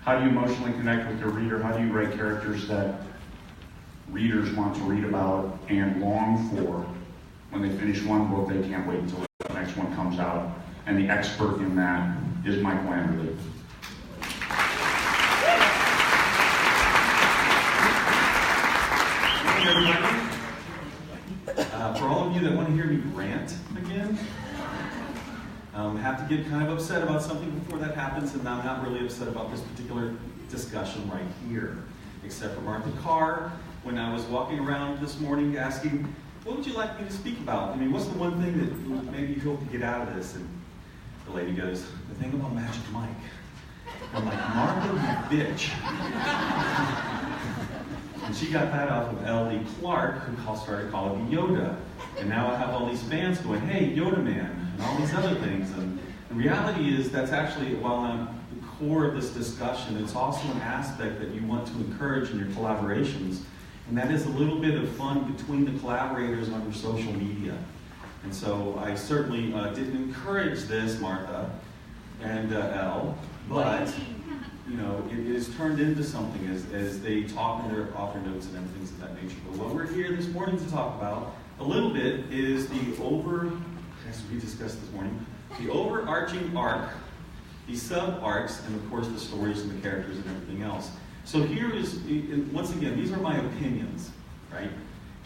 How do you emotionally connect with your reader? How do you write characters that readers want to read about and long for? When they finish one book, they can't wait until the next one comes out. And the expert in that is Michael Anderle. Hey everybody. For all of you that want to hear me rant again, have to get kind of upset about something before that happens, and I'm not really upset about this particular discussion right here, except for Martha Carr, when I was walking around this morning asking, what would you like me to speak about? I mean, what's the one thing that maybe you hope to get out of this? And the lady goes, the thing about Magic Mike. I'm like, Martha, you bitch. And she got that off of L.D. Clark, who started calling me Yoda. And now I have all these fans going, hey, Yoda Man, and all these other things. And the reality is that's actually, while I'm the core of this discussion, it's also an aspect that you want to encourage in your collaborations. And that is a little bit of fun between the collaborators on your social media. And so I certainly didn't encourage this, Martha and Elle, but you know, it is turned into something as they talk in their author notes and things of that nature. But what we're here this morning to talk about a little bit is as we discussed this morning, the overarching arc, the sub-arcs, and of course the stories and the characters and everything else. So here is, once again, these are my opinions, right?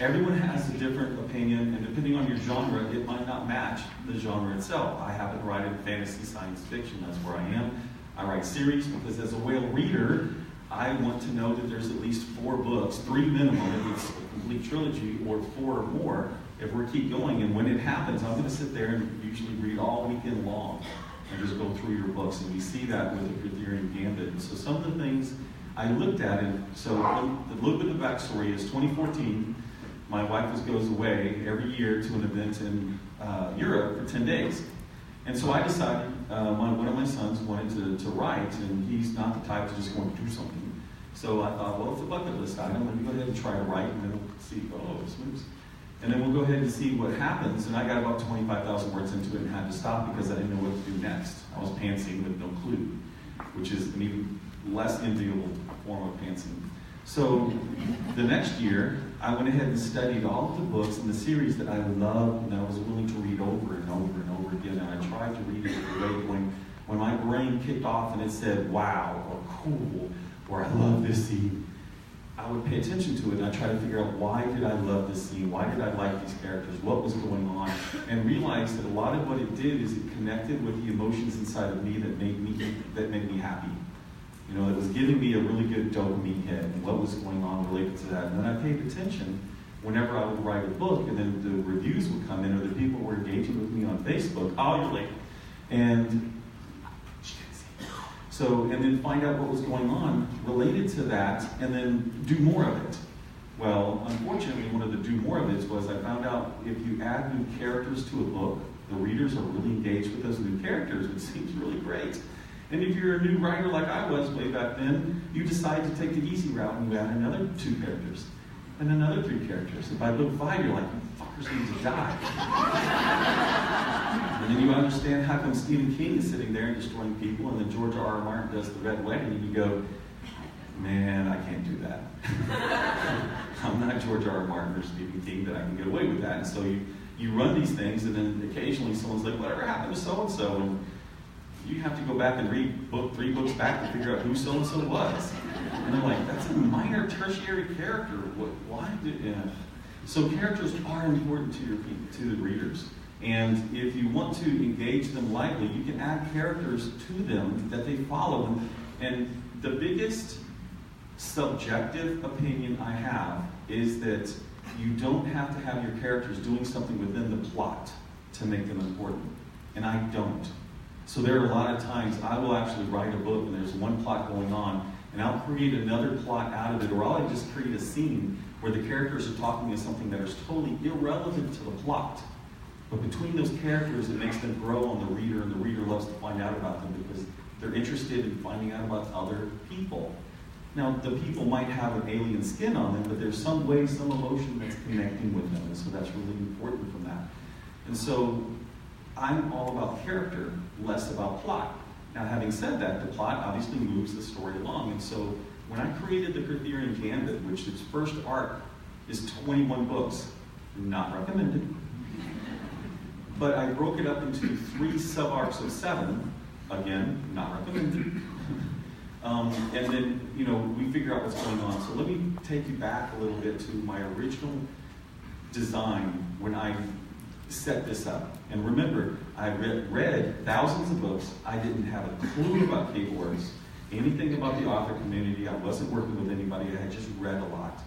Everyone has a different opinion, and depending on your genre, it might not match the genre itself. I happen to write in fantasy science fiction, that's where I am. I write series because as a whale reader, I want to know that there's at least 4 books, 3 minimum, if it's a complete trilogy, or 4 or more, if we keep going. And when it happens, I'm going to sit there and usually read all weekend long and just go through your books. And we see that with the Arthurian Gambit. And so some of the things I looked at, and so a little bit of the backstory is 2014, my wife goes away every year to an event in Europe for 10 days. And so I decided, one of my sons wanted to write, and he's not the type to just go and do something. So I thought, well, it's a bucket list item. Let me go ahead and try to write, and then we'll see, this moves. And then we'll go ahead and see what happens. And I got about 25,000 words into it and had to stop because I didn't know what to do next. I was pantsing with no clue, which is an even less enviable form of pantsing. So the next year, I went ahead and studied all of the books in the series that I loved and I was willing to read over and over and over again. And I tried to read it the way when my brain kicked off and it said, wow, or cool, or I love this scene. I would pay attention to it and I try to figure out why did I love this scene? Why did I like these characters? What was going on? And realized that a lot of what it did is it connected with the emotions inside of me that made me happy. You know, it was giving me a really good dopamine hit and what was going on related to that. And then I paid attention whenever I would write a book and then the reviews would come in or the people were engaging with me on Facebook. Oh, you're late. And and then find out what was going on related to that and then do more of it. Well, unfortunately, one of the do more of it was I found out if you add new characters to a book, the readers are really engaged with those new characters, which seems really great. And if you're a new writer like I was way back then, you decide to take the easy route and you add another 2 characters and another 3 characters. And by book 5, you're like, you fuckers need to die. And then you understand how come Stephen King is sitting there and destroying people, and then George R.R. Martin does the Red Wedding, and you go, man, I can't do that. I'm not George R.R. Martin or Stephen King that I can get away with that. And so you run these things, and then occasionally someone's like, whatever happened to so-and-so? And you have to go back and read 3 books back to figure out who so-and-so was. And I'm like, that's a minor tertiary character. Why did, yeah. So characters are important to the readers. And if you want to engage them lightly, you can add characters to them that they follow. And the biggest subjective opinion I have is that you don't have to have your characters doing something within the plot to make them important. And I don't. So there are a lot of times I will actually write a book and there's one plot going on, and I'll create another plot out of it, or I'll just create a scene where the characters are talking about something that is totally irrelevant to the plot. But between those characters, it makes them grow on the reader, and the reader loves to find out about them because they're interested in finding out about other people. Now, the people might have an alien skin on them, but there's some way, some emotion that's connecting with them, and so that's really important from that. And so I'm all about character, less about plot. Now, having said that, the plot obviously moves the story along, and so when I created the Arthurian Gambit, which its first arc is 21 books, not recommended, but I broke it up into 3 sub-arcs of 7, again, not recommended. And then, we figure out what's going on. So let me take you back a little bit to my original design when I set this up. And remember, I read thousands of books. I didn't have a clue about cable works, anything about the author community. I wasn't working with anybody. I had just read a lot.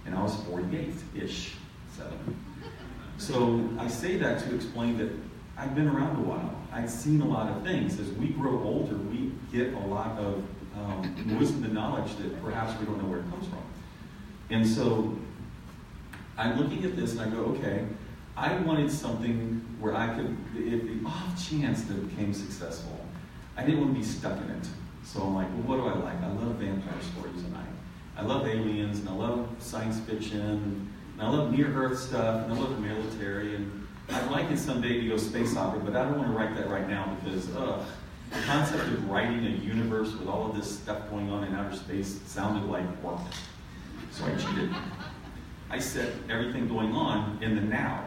And I was 48-ish, 7. So I say that to explain that I've been around a while. I've seen a lot of things. As we grow older, we get a lot of wisdom and knowledge that perhaps we don't know where it comes from. And so I'm looking at this and I go, okay, I wanted something where I could, if the off chance that it became successful, I didn't want to be stuck in it. So I'm like, well, what do I like? I love vampire stories and I love aliens and I love science fiction and I love near-Earth stuff and I love the military and I'd like it someday to go space opera, but I don't want to write that right now because, the concept of writing a universe with all of this stuff going on in outer space sounded like work. So I cheated. I set everything going on in the now,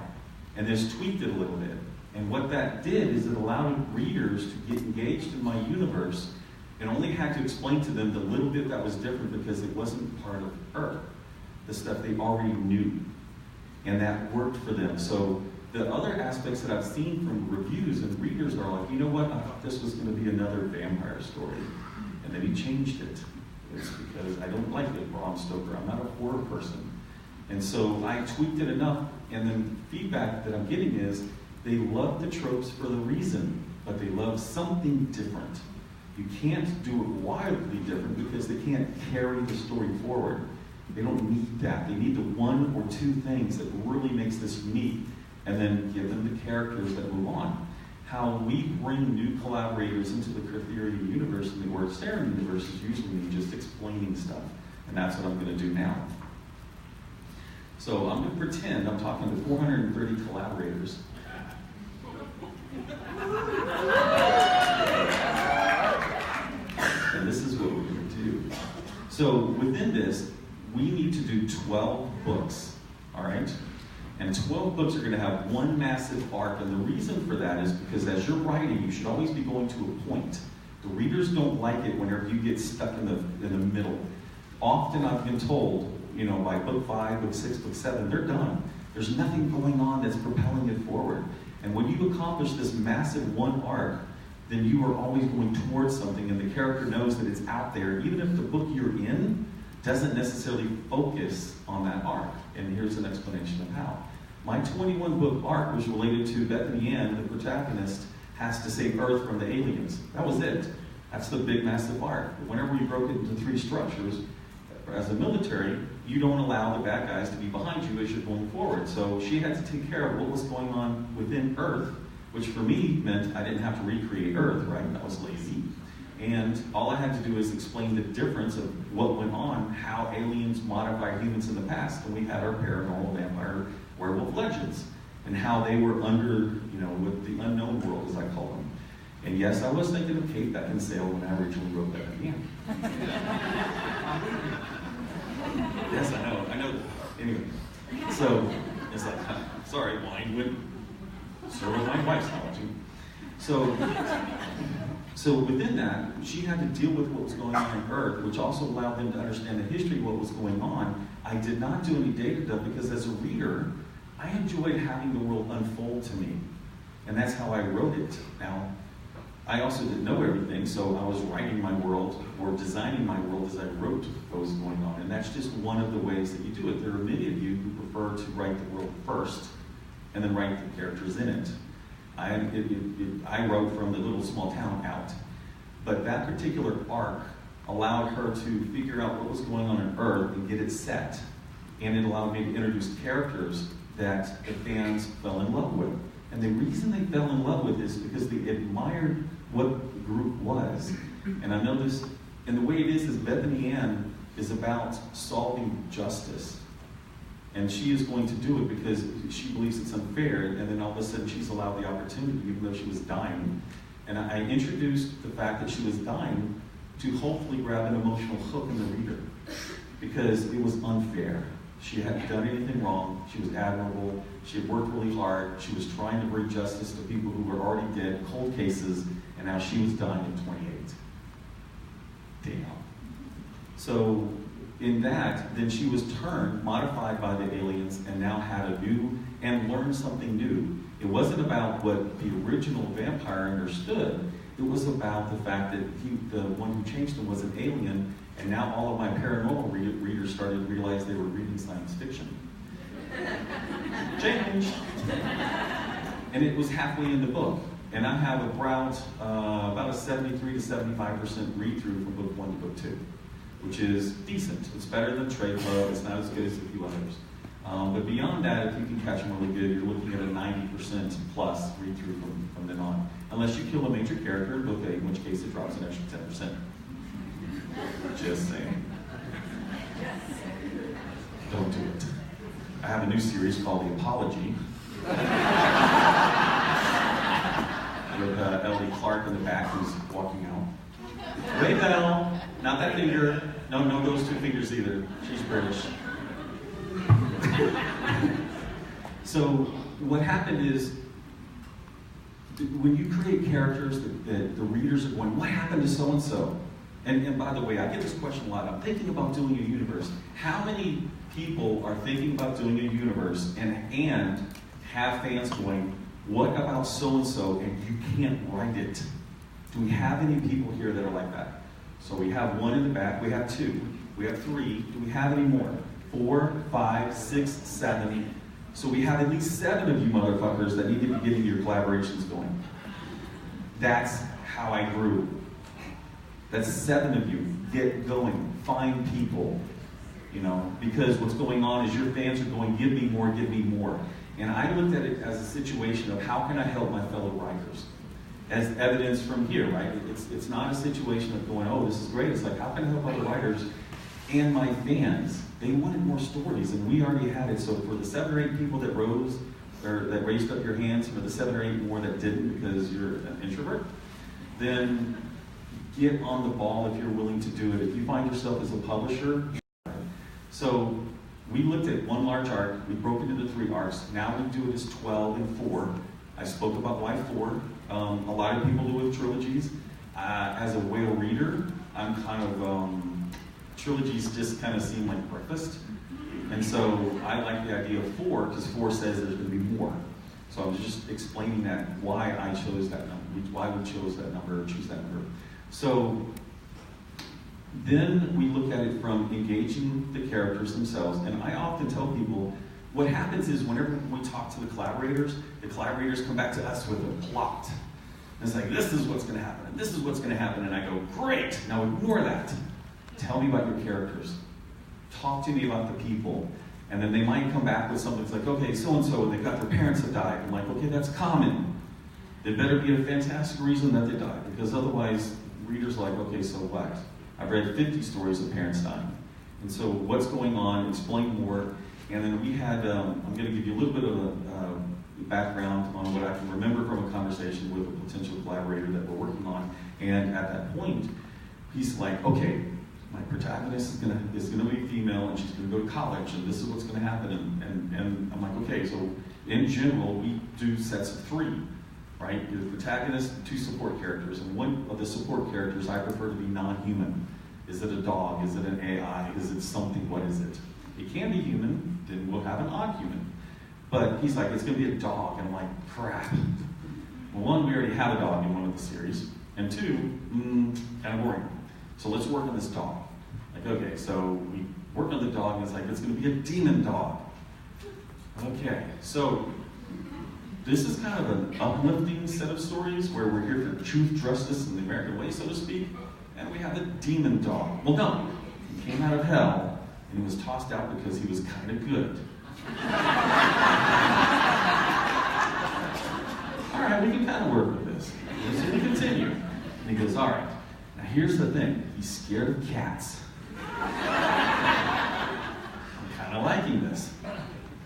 and just tweaked it a little bit. And what that did is it allowed readers to get engaged in my universe and only had to explain to them the little bit that was different because it wasn't part of Earth, the stuff they already knew. And that worked for them. So the other aspects that I've seen from reviews and readers are like, you know what, I thought this was going to be another vampire story. And then he changed it. It's because I don't like it, Bram Stoker. I'm not a horror person. And so I tweaked it enough, and then feedback that I'm getting is they love the tropes for the reason, but they love something different. You can't do it wildly different because they can't carry the story forward. They don't need that. They need the 1 or 2 things that really makes this unique, and then give them the characters that move on. How we bring new collaborators into the Arthurian universe and the Ortsterin universe is usually me just explaining stuff, and that's what I'm going to do now. So I'm going to pretend I'm talking to 430 collaborators. And this is what we're going to do. So within this, we need to do 12 books, all right? And 12 books are going to have one massive arc, and the reason for that is because as you're writing, you should always be going to a point. The readers don't like it whenever you get stuck in the middle. Often I've been told, by book 5, book 6, book 7, they're done. There's nothing going on that's propelling it forward. And when you accomplish this massive one arc, then you are always going towards something, and the character knows that it's out there, even if the book you're in doesn't necessarily focus on that arc. And here's an explanation of how. My 21-book arc was related to Bethany Ann, the protagonist, has to save Earth from the aliens. That was it. That's the big, massive arc. But whenever you broke it into 3 structures, as a military, you don't allow the bad guys to be behind you as you're going forward. So she had to take care of what was going on within Earth, which for me meant I didn't have to recreate Earth, right? That was lazy. And all I had to do is explain the difference of what went on, how aliens modified humans in the past. And we had our paranormal vampire werewolf legends, and how they were under, with the unknown world, as I call them. And yes, I was thinking of Kate Beckinsale when I originally wrote that again. Yes, I know. Anyway, so it's like, sorry, wine went, so was my wife's knowledge. So within that, she had to deal with what was going on on Earth, which also allowed them to understand the history of what was going on. I did not do any data dump because as a reader, I enjoyed having the world unfold to me. And that's how I wrote it. Now, I also didn't know everything, so I was writing my world or designing my world as I wrote what was going on. And that's just one of the ways that you do it. There are many of you who prefer to write the world first and then write the characters in it. I wrote from the little small town out. But that particular arc allowed her to figure out what was going on Earth and get it set. And it allowed me to introduce characters that the fans fell in love with. And the reason they fell in love with is because they admired what the group was. And I know this, and the way it is Bethany Ann is about solving justice. And she is going to do it because she believes it's unfair, and then all of a sudden she's allowed the opportunity, even though she was dying. And I introduced the fact that she was dying to hopefully grab an emotional hook in the reader, because it was unfair. She hadn't done anything wrong. She was admirable. She had worked really hard. She was trying to bring justice to people who were already dead, cold cases, and now she was dying at 28. Damn. So in that, then she was turned, modified by the aliens, and now had a new, and learned something new. It wasn't about what the original vampire understood. It was about the fact that the one who changed him was an alien, and now all of my paranormal readers started to realize they were reading science fiction. Changed. And it was halfway in the book. And I have about a 73 to 75% read-through from book 1 to book 2, which is decent. It's better than Trade Club. It's not as good as a few others. But beyond that, if you can catch them really good, you're looking at a 90% plus read-through from then on. Unless you kill a major character in book 8, in which case it drops an extra 10%. Just saying. Don't do it. I have a new series called The Apology. With Ellie Clark in the back who's walking out. Wait, Belle! Not that finger. No, those two fingers either. She's British. So what happened is, when you create characters that the readers are going, what happened to so-and-so? And by the way, I get this question a lot. I'm thinking about doing a universe. How many people are thinking about doing a universe and have fans going, what about so-and-so, and you can't write it? Do we have any people here that are like that? So we have one in the back, we have two, we have three. Do we have any more? 4, 5, 6, 7. So we have at least 7 of you motherfuckers that need to be getting your collaborations going. That's how I grew. That's 7 of you. Get going. Find people. Because what's going on is your fans are going, give me more, give me more. And I looked at it as a situation of how can I help my fellow writers? As evidence from here, right? It's not a situation of going, oh, this is great. It's like, how can I help other writers? And my fans, they wanted more stories, and we already had it. So for the 7 or 8 people that rose, or that raised up your hands, for the 7 or 8 more that didn't because you're an introvert, then get on the ball if you're willing to do it. If you find yourself as a publisher, so we looked at one large arc, we broke it into 3 arcs. Now we do it as 12 and 4. I spoke about why 4. A lot of people do it with trilogies. As a whale reader, I'm kind of, trilogies just kind of seem like breakfast. And so I like the idea of 4, because 4 says there's going to be more. So I was just explaining that, why I chose that number, why we chose that number, or choose that number. So then we look at it from engaging the characters themselves. And I often tell people, what happens is whenever we talk to the collaborators come back to us with a plot. And it's like, this is what's going to happen, and this is what's going to happen. And I go, great, now ignore that. Tell me about your characters. Talk to me about the people. And then they might come back with something that's like, okay, so-and-so, and they've got their parents have died. I'm like, okay, that's common. There better be a fantastic reason that they died, because otherwise, readers are like, okay, so what? I've read 50 stories of parents dying. And so what's going on, explain more. And then we had, I'm going to give you a little bit of a background on what I can remember from a conversation with a potential collaborator that we're working on. And at that point, he's like, okay, my protagonist is gonna be female, and she's gonna go to college, and this is what's gonna happen. And I'm like, okay, so in general, we do sets of 3, right? You're the protagonist, 2 support characters, and one of the support characters I prefer to be non-human. Is it a dog? Is it an AI? Is it something? What is it? It can be human, then we'll have an odd human. But he's like, it's gonna be a dog, and I'm like, crap. Well, 1, we already have a dog in one of the series, and 2, kind of boring. So let's work on this dog. Like, okay, so we work on the dog, and it's like, it's gonna be a demon dog. Okay, so this is kind of an uplifting set of stories where we're here for truth, justice, and the American way, so to speak, and we have a demon dog. Well, no, he came out of hell, and he was tossed out because he was kind of good. All right, we can kind of work with this. So we continue. And he goes, all right, now here's the thing. He's scared of cats. I'm kind of liking this.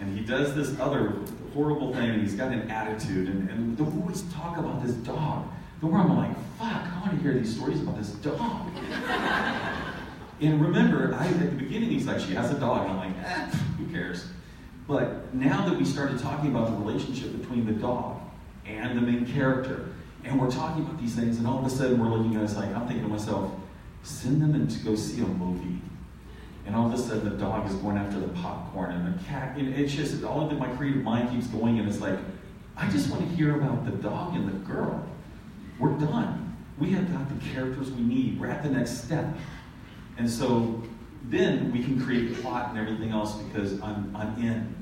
And he does this other horrible thing, and he's got an attitude. And they'll always talk about this dog. The where I'm like, fuck, I want to hear these stories about this dog. And remember, at the beginning he's like, she has a dog. And I'm like, who cares? But now that we started talking about the relationship between the dog and the main character, and we're talking about these things, and all of a sudden we're looking at it, like, I'm thinking to myself, send them in to go see a movie. And all of a sudden the dog is going after the popcorn, and the cat, and it's just, all of my creative mind keeps going, and it's like, I just want to hear about the dog and the girl. We're done. We have got the characters we need. We're at the next step. And so then we can create plot and everything else because I'm in.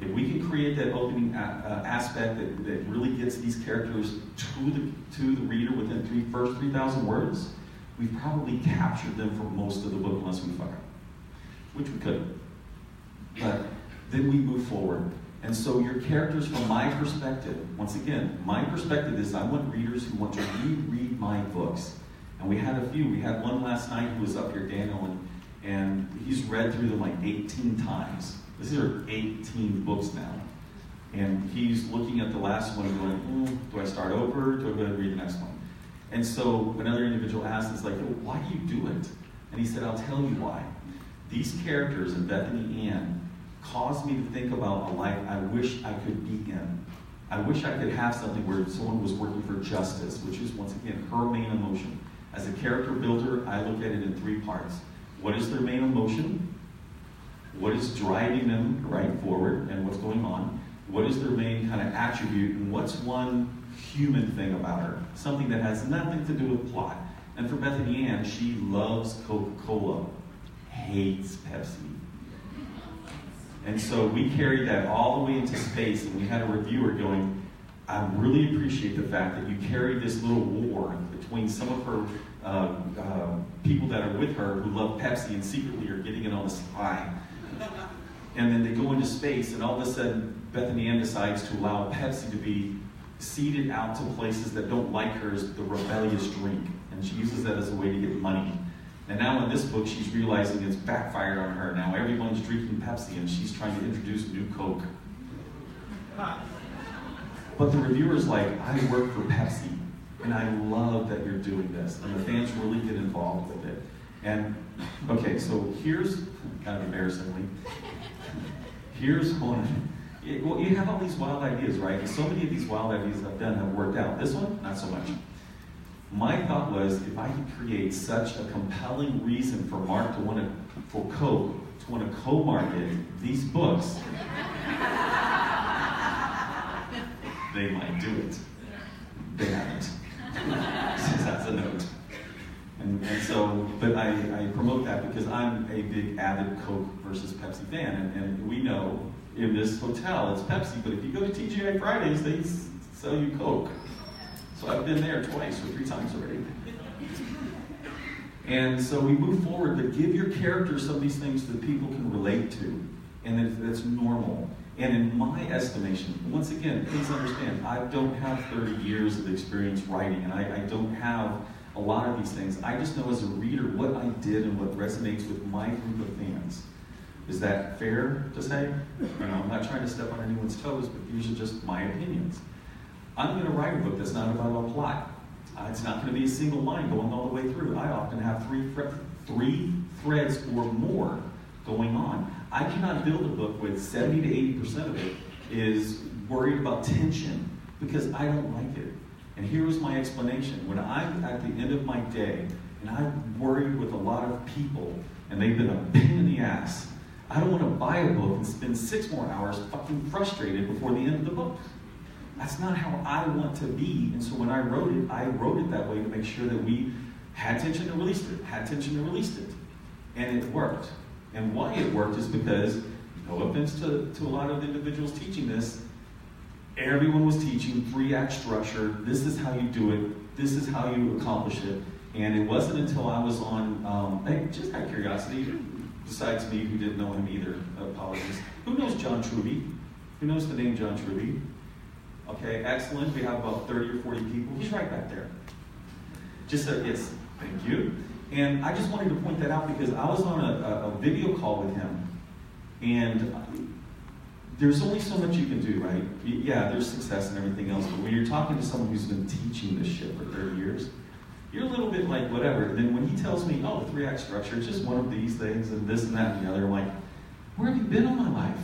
If we can create that opening aspect that really gets these characters to the reader within the first 3,000 words, we've probably captured them for most of the book unless we fuck up, which we couldn't. But then we move forward. And so your characters, from my perspective, once again, my perspective is I want readers who want to reread my books. And we had a few. We had one last night who was up here, Daniel, and he's read through them like 18 times. These are 18 books now. And he's looking at the last one and going, do I start over? Do I go ahead and read the next one? And so another individual asked, it's like, why do you do it? And he said, I'll tell you why. These characters in Bethany Ann caused me to think about a life I wish I could be in. I wish I could have something where someone was working for justice, which is, once again, her main emotion. As a character builder, I look at it in 3 parts. What is their main emotion? What is driving them right forward and what's going on? What is their main kind of attribute? And what's one human thing about her? Something that has nothing to do with plot. And for Bethany Ann, she loves Coca-Cola, hates Pepsi. And so we carried that all the way into space, and we had a reviewer going, I really appreciate the fact that you carried this little war between some of her people that are with her who love Pepsi and secretly are getting it on the sly. And then they go into space, and all of a sudden, Bethany Ann decides to allow Pepsi to be seeded out to places that don't like her as the rebellious drink. And she uses that as a way to get money. And now in this book, she's realizing it's backfired on her. Now everyone's drinking Pepsi, and she's trying to introduce new Coke. But the reviewer's like, I work for Pepsi, and I love that you're doing this. And the fans really get involved with it. And, okay, so here's, kind of embarrassingly, here's one. Well, you have all these wild ideas, right? And so many of these wild ideas I've done have worked out. This one, not so much. My thought was, if I could create such a compelling reason for Mark to want to, for Coke, to want to co-market these books, they might do it. They haven't. Since that's a note. And so, but I promote that because I'm a big avid Coke versus Pepsi fan, and we know in this hotel it's Pepsi, but if you go to TGI Fridays, they sell you Coke. So I've been there twice or 3 times already. And so we move forward, but give your characters some of these things that people can relate to, and that's normal. And in my estimation, once again, please understand, I don't have 30 years of experience writing, and I don't have a lot of these things. I just know as a reader what I did and what resonates with my group of fans. Is that fair to say? I'm not trying to step on anyone's toes, but these are just my opinions. I'm going to write a book that's not about a plot. It's not going to be a single line going all the way through. I often have three threads or more going on. I cannot build a book with 70 to 80% of it is worried about tension because I don't like it. And here was my explanation. When I'm at the end of my day and I'm worried with a lot of people and they've been a pain in the ass, I don't want to buy a book and spend 6 more hours fucking frustrated before the end of the book. That's not how I want to be. And so when I wrote it that way to make sure that we had tension and released it, had tension and released it. And it worked. And why it worked is because, no offense to a lot of individuals teaching this, everyone was teaching 3-act structure. This is how you do it. This is how you accomplish it. And it wasn't until I was on, just out of curiosity, besides me who didn't know him either, apologies. Who knows John Truby? Who knows the name John Truby? Okay, excellent. We have about 30 or 40 people. He's right back there. Just so, yes, thank you. And I just wanted to point that out because I was on a video call with him. And there's only so much you can do, right? Yeah, there's success and everything else, but when you're talking to someone who's been teaching this shit for 30 years, you're a little bit like, whatever. And then when he tells me, oh, the 3-act structure, it's just one of these things, and this and that and the other, I'm like, where have you been all my life?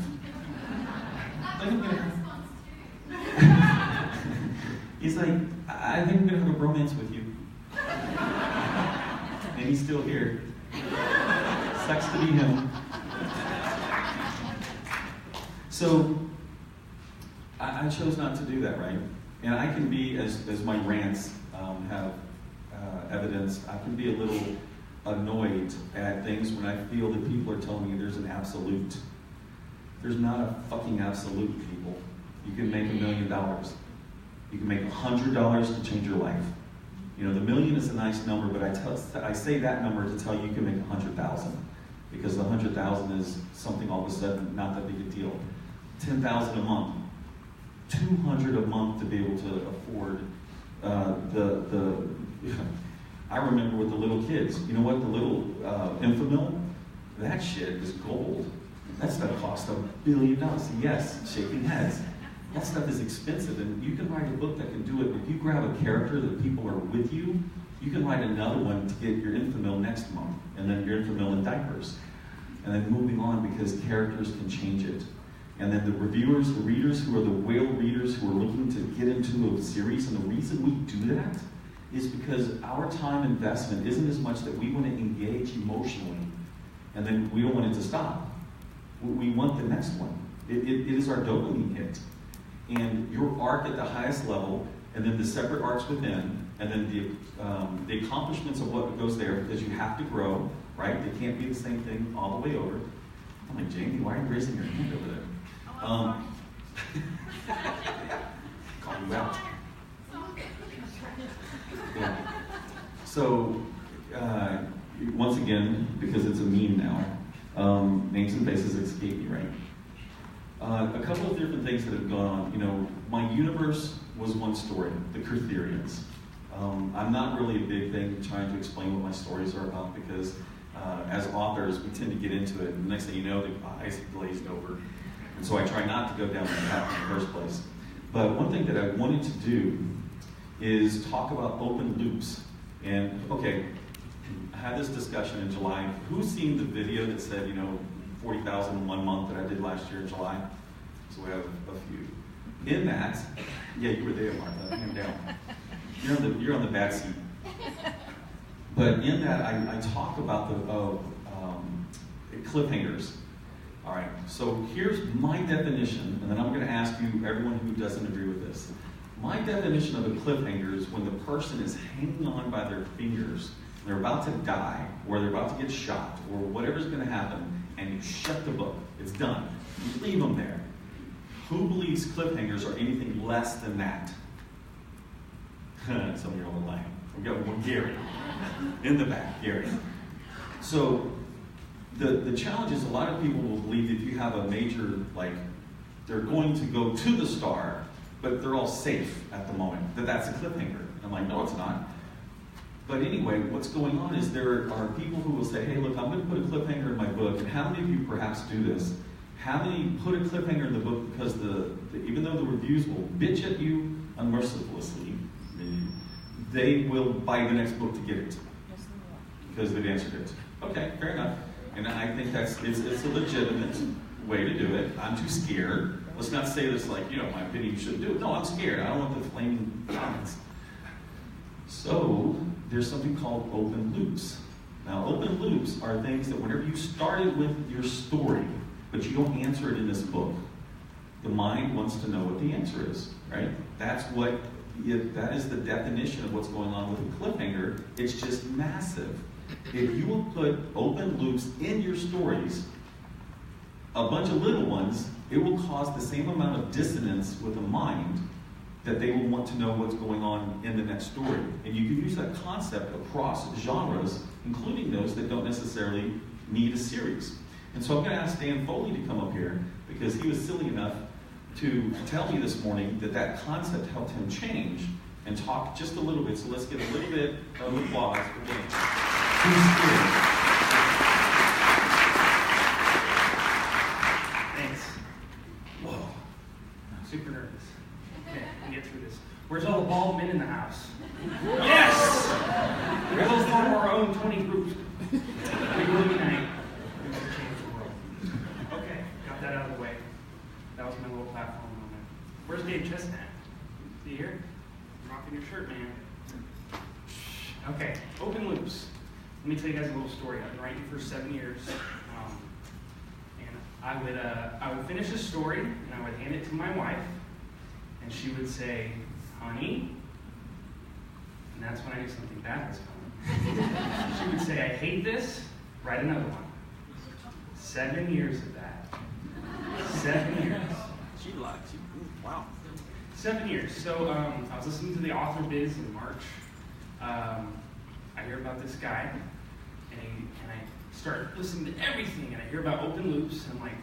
He's like, I think I'm going to have a bromance with you. And he's still here. Sucks to be him. So, I chose not to do that, right? And I can be, as my rants have evidenced, I can be a little annoyed at things when I feel that people are telling me there's an absolute. There's not a fucking absolute, people. You can make $1 million. You can make $100 to change your life. You know, the million is a nice number, but I say that number to tell you can make 100,000, because the 100,000 is something all of a sudden not that big a deal. 10,000 a month, 200 a month to be able to afford I remember with the little kids. You know what? The little Infamil, that shit is gold. That stuff cost $1 billion. Yes, shaking heads. That stuff is expensive, and you can write a book that can do it. If you grab a character that people are with you, you can write another one to get your Infamil next month, and then your Infamil in diapers. And then moving on, because characters can change it. And then the reviewers, the readers who are the whale readers who are looking to get into a series, and the reason we do that is because our time investment isn't as much that we want to engage emotionally, and then we don't want it to stop. We want the next one. It is our dopamine hit. And your arc at the highest level, and then the separate arcs within, and then the accomplishments of what goes there, because you have to grow, right? They can't be the same thing all the way over. I'm like, Jamie, why are you raising your hand over there? Call you out. Yeah. So, once again, because it's a meme now, names and faces escape me, right? A couple of different things that have gone on. You know, my universe was one story, the Kurtherians. I'm not really a big thing trying to explain what my stories are about, because as authors, we tend to get into it, and the next thing you know, the eyes have glazed over. And so I try not to go down that path in the first place. But one thing that I wanted to do is talk about open loops. And, okay, I had this discussion in July. Who's seen the video that said, you know, 40,000 in 1 month that I did last year in July? So we have a few. In that, yeah, you were there, Martha, hand down. You're on the bad seat. But in that, I talk about the cliffhangers. All right, so here's my definition, and then I'm going to ask you, everyone who doesn't agree with this. My definition of a cliffhanger is when the person is hanging on by their fingers, they're about to die, or they're about to get shot, or whatever's going to happen, and you shut the book. It's done. You leave them there. Who believes cliffhangers are anything less than that? Some of you are lying. We've got one, Gary. In the back, Gary. So, the challenge is a lot of people will believe if you have a major, like, they're going to go to the star, but they're all safe at the moment, that's a cliffhanger. I'm like, no, it's not. But anyway, what's going on is there are people who will say, hey, look, I'm going to put a cliffhanger in my book, and how many of you perhaps do this? How many put a cliffhanger in the book because even though the reviews will bitch at you unmercilessly, they will buy the next book to get it because they've answered it. Okay, fair enough. And I think it's a legitimate way to do it. I'm too scared. Let's not say this like, you know, my opinion, you shouldn't do it. No, I'm scared. I don't want the flaming comments. So there's something called open loops. Now, open loops are things that whenever you started with your story, but you don't answer it in this book, the mind wants to know what the answer is, right? That is the definition of what's going on with a cliffhanger. It's just massive. If you will put open loops in your stories, a bunch of little ones, it will cause the same amount of dissonance with the mind that they will want to know what's going on in the next story. And you can use that concept across genres, including those that don't necessarily need a series. And so I'm going to ask Dan Foley to come up here, because he was silly enough to tell me this morning that concept helped him change and talk just a little bit. So let's get a little bit of applause for Dan. Thanks. Whoa. tell you guys a little story. I've been writing for 7 years, and I would finish a story, and I would hand it to my wife, and she would say, "Honey," and that's when I knew something bad was coming. She would say, "I hate this. Write another one." 7 years of that. 7 years. She likes you. Wow. 7 years. So I was listening to the author biz in March. I hear about this guy, and I start listening to everything, and I hear about open loops, and like,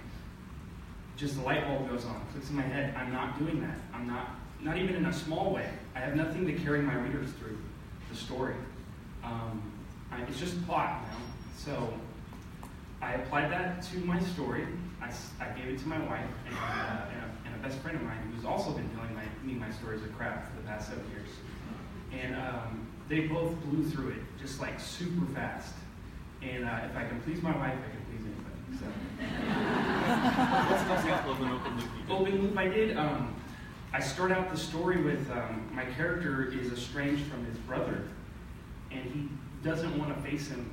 just the light bulb goes on, clicks in my head. I'm not doing that. I'm not even in a small way. I have nothing to carry my readers through the story. It's just plot, you know. So I applied that to my story. I gave it to my wife and a best friend of mine who's also been telling me my stories are crap for the past 7 years. And they both blew through it, just like super fast. And if I can please my wife, I can please anybody. So. What's an example of an open loop you did? Open loop I did. I start out the story with my character is estranged from his brother, and he doesn't want to face him,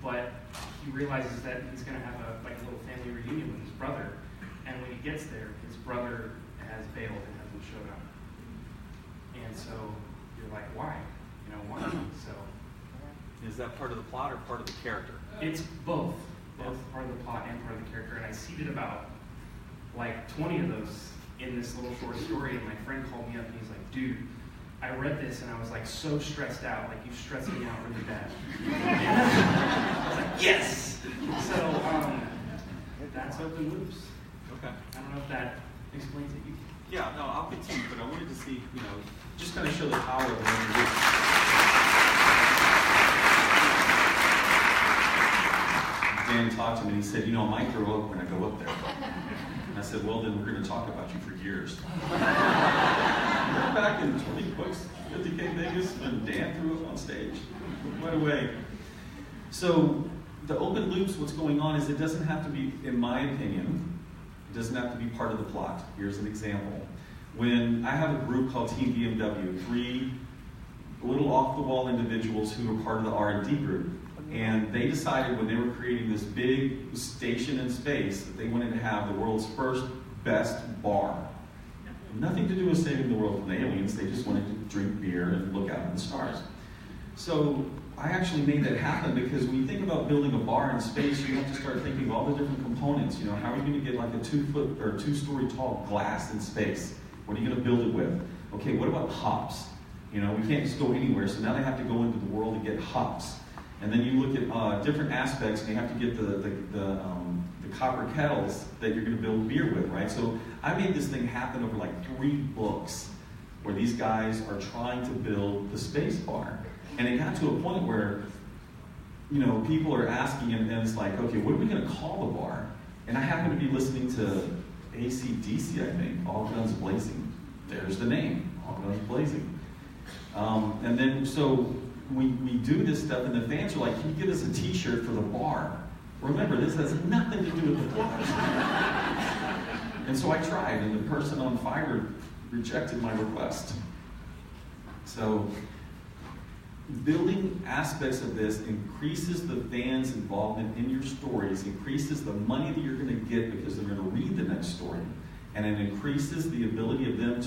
but he realizes that he's going to have a little family reunion with his brother. And when he gets there, his brother has bailed and hasn't showed up. And so you're like, why? You know, why? So Is that part of the plot or part of the character? it's both part of the plot and part of the character. And I seeded about like 20 of those in this little short story. And my friend called me up and he's like, "Dude, I read this and I was like so stressed out. Like, you stressed me out really bad." I was like, yes. So that's open loops. Okay. I don't know if that explains it. Yeah, no, I'll continue, but I wanted to see, just kind of show the power of an open loop. Dan talked to me and he said, I might throw up when I go up there. And I said, well, then we're going to talk about you for years. Remember back in 20Books, 50K Vegas, when Dan threw up on stage? Right away. So the open loops, what's going on is it doesn't have to be, in my opinion, it doesn't have to be part of the plot. Here's an example. When I have a group called Team BMW, 3 little off-the-wall individuals who are part of the R&D group, and they decided when they were creating this big station in space that they wanted to have the world's first best bar. Nothing to do with saving the world from the aliens, they just wanted to drink beer and look out at the stars. So I actually made that happen because when you think about building a bar in space, you have to start thinking of all the different components. How are you going to get like a 2-foot or 2-story tall glass in space? What are you going to build it with? Okay, what about hops? We can't just go anywhere, so now they have to go into the world and get hops. And then you look at different aspects, and you have to get the copper kettles that you're going to build beer with, right? So I made this thing happen over like 3 books, where these guys are trying to build the space bar. And it got to a point where, people are asking, and it's like, okay, what are we going to call the bar? And I happen to be listening to AC/DC, I think, All Guns Blazing. There's the name, All Guns Blazing. And then, so we do this stuff, and the fans are like, can you give us a t-shirt for the bar? Remember, this has nothing to do with the plot. And so I tried, and the person on Fiverr rejected my request. So building aspects of this increases the fans' involvement in your stories, increases the money that you're going to get because they're going to read the next story, and it increases the ability of them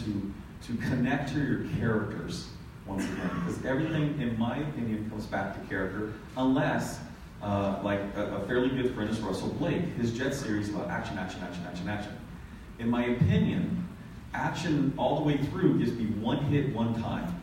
to connect to your characters once again. Because everything, in my opinion, comes back to character, unless, like a fairly good friend is Russell Blake. His Jet series is about action, action, action, action, action. In my opinion, action all the way through gives me one hit, one time.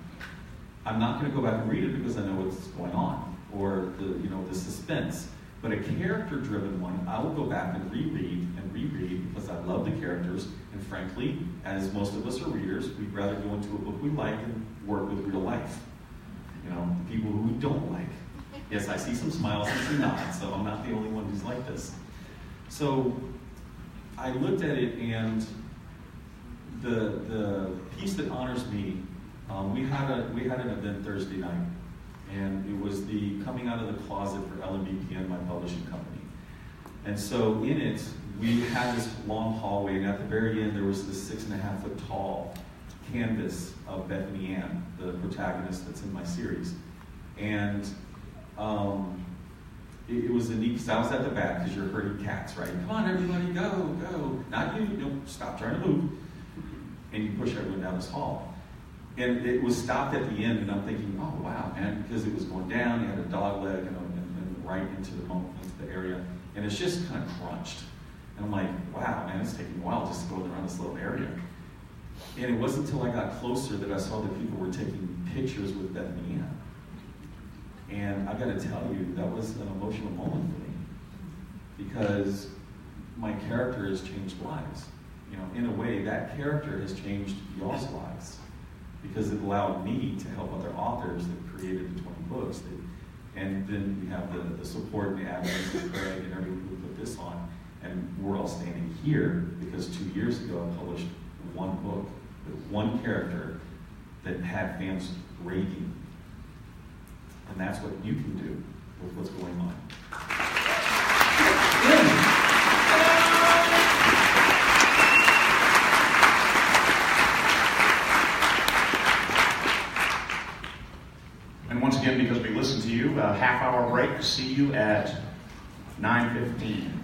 I'm not going to go back and read it because I know what's going on, or the suspense. But a character-driven one, I will go back and reread because I love the characters. And frankly, as most of us are readers, we'd rather go into a book we like and work with real life. The people who we don't like. Yes, I see some smiles and some nods, so I'm not the only one who's like this. So I looked at it, and the piece that honors me. We had an event Thursday night, and it was the coming out of the closet for LMBPN, my publishing company. And so in it, we had this long hallway, and at the very end, there was this 6.5-foot tall canvas of Bethany Ann, the protagonist that's in my series. And it was a neat, because I was at the back, because you're herding cats, right? Come on, everybody, go, go. Not you, no, stop trying to move. And you push everyone down this hall. And it was stopped at the end, and I'm thinking, oh, wow, man, because it was going down, you had a dog leg, and right into the area, and it's just kind of crunched. And I'm like, wow, man, it's taking a while just to go around this little area. And it wasn't until I got closer that I saw that people were taking pictures with Bethany. And I got to tell you, that was an emotional moment for me, because my character has changed lives. You know, in a way, that character has changed y'all's lives, because it allowed me to help other authors that created the 20 books. And then we have the support and the advocacy of Craig and everyone who put this on. And we're all standing here because 2 years ago I published one book with one character that had fans raving. And that's what you can do with what's going on. And once again, because we listened to you, a half-hour break. See you at 9:15.